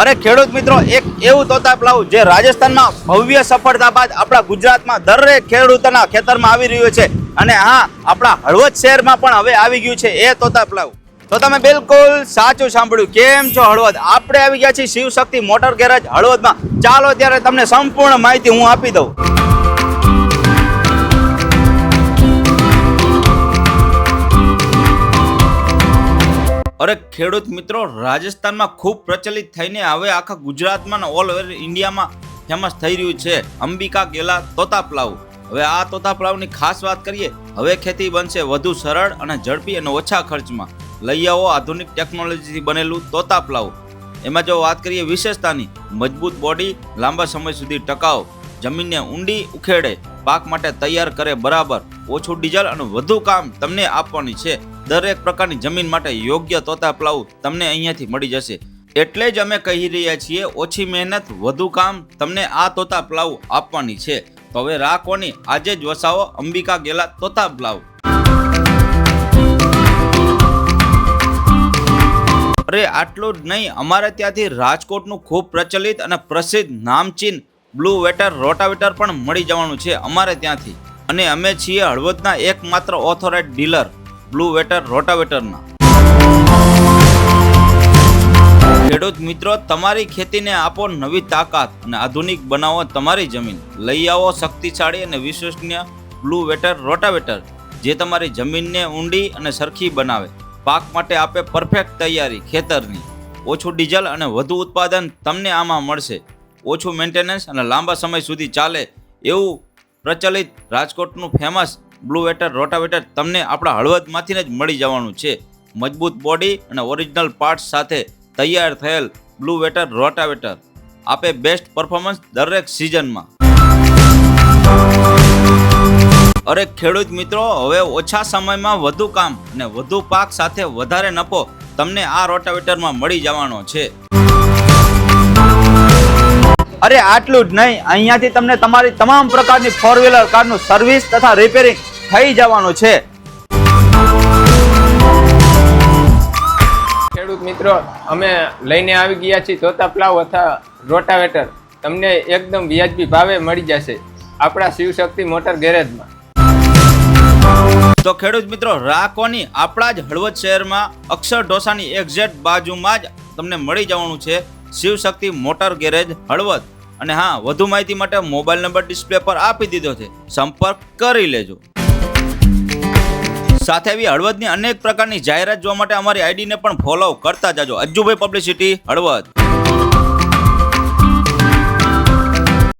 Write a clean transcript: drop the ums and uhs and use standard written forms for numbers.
અરે ખેડૂત મિત્રો, એક એવું તોતા પ્લાવ જે રાજસ્થાનમાં ભવ્ય સફળતા બાદ આપણા ગુજરાતમાં દરેક ખેડૂતોના ખેતરમાં આવી રહ્યું છે અને હા, આપણા હળવદ શહેરમાં પણ હવે આવી ગયું છે એ તોતા પ્લાવ. તો તમે બિલકુલ સાચું સાંભળ્યું. કેમ છો હળવદ? આપણે આવી ગયા છીએ શિવશક્તિ મોટર ગેરેજ હળવદમાં. ચાલો ત્યારે તમને સંપૂર્ણ માહિતી હું આપી દઉં. અરે ખેડૂત મિત્રો, રાજસ્થાનમાં ખૂબ પ્રચલિત થઈને હવે આખા ગુજરાતમાં ઓલ ઓવર ઇન્ડિયામાં ફેમસ થઈ રહ્યું છે અંબિકા ગેલા તોતા પ્લાવ. હવે આ તોતા પ્લાવની ખાસ વાત કરીએ. હવે ખેતી બનશે વધુ સરળ અને ઝડપી અને ઓછા ખર્ચમાં. લઈ આવો આધુનિક ટેકનોલોજીથી બનેલું તોતા પ્લાવ. એમાં જો વાત કરીએ વિશેષતાની, મજબૂત બોડી, લાંબા સમય સુધી ટકાઉ, જમીનને ઊંડી ઉખેડે, પાક માટે તૈયાર કરે બરાબર, ઓછું ડીઝલ અને વધુ કામ તમને આપવાની છે. દરેક પ્રકારની જમીન માટે યોગ્ય તોતા પ્લાવ તમને અહીંયાથી મળી જશે. એટલે જ અમે કહી રહ્યા છીએ, ઓછી મહેનત વધુ કામ તમને આ તોતા પ્લાવ આપવાની છે. તો હવે રાખોની, આજે જ વસાવો અંબિકા ગેલા તોતા પ્લાવ. અરે આટલું જ નહીં, અમારે ત્યાંથી રાજકોટનું ખૂબ પ્રચલિત અને પ્રસિદ્ધ નામચીન બ્લુ વેટર રોટાવેટર પણ મળી જવાનું છે અમારે ત્યાંથી. અને અમે છીએ હળવદના એકમાત્ર ઓથોરાઇઝ્ડ ડીલર બ્લુ વેટર રોટાવેટરના. ખેડૂત મિત્રો, તમારી ખેતીને આપો નવી તાકાત અને આધુનિક બનાવો તમારી જમીન. લઈ આવો શક્તિશાળી અને વિશ્વસનીય બ્લુ વેટર રોટાવેટર, જે તમારી જમીનને ઊંડી અને સરખી બનાવે, પાક માટે આપે પરફેક્ટ તૈયારી ખેતરની. ઓછું ડીઝલ અને વધુ ઉત્પાદન તમને આમાં મળશે. ઓછું મેન્ટેનન્સ અને લાંબા સમય સુધી ચાલે એવું પ્રચલિત રાજકોટનું ફેમસ બ્લુ વેટર રોટાવેટર તમને આપણા હળવદમાંથી જ મળી જવાનું છે. મજબૂત બોડી અને ઓરિજિનલ પાર્ટ્સ સાથે તૈયાર થયેલ બ્લુ વેટર રોટાવેટર આપે બેસ્ટ પરફોર્મન્સ દરેક સિઝનમાં. અરે ખેડૂત મિત્રો, હવે ઓછા સમયમાં વધુ કામ અને વધુ પાક સાથે વધારે નફો તમને આ રોટાવેટરમાં મળી જવાનો છે. અરે આટલું જ નહીં, અહીંયાથી તમને તમારી તમામ પ્રકારની ફોર વ્હીલર કારનું સર્વિસ તથા રિપેરિંગ થઈ જવાનું છે. ખેડૂત મિત્રો, અમે લઈને આવી ગયા છીએ તોતા પ્લાવ અથવા રોટાવેટર. તમને એકદમ વ્યાજબી ભાવે મળી જશે આપણા શિવશક્તિ મોટર ગેરેજમાં. તો ખેડૂત મિત્રો, રાખોની, આપણા જ હળવદ શહેરમાં અક્ષર ઢોસાની એક્ઝેક્ટ બાજુમાં જ તમને મળી જવાનું છે શિવશક્તિ મોટર ગેરેજ હળવદ. અને હા, વધુ માહિતી માટે મોબાઈલ નંબર ડિસ્પ્લે પર આપી દીધો છે, સંપર્ક કરી લેજો. સાથે આવી હળવદની અનેક પ્રકારની જાહેરાત જોવા માટે અમારી આઈડીને પણ ફોલો કરતા જાજો. અજ્જુભાઈ પબ્લિસિટી હળવદ.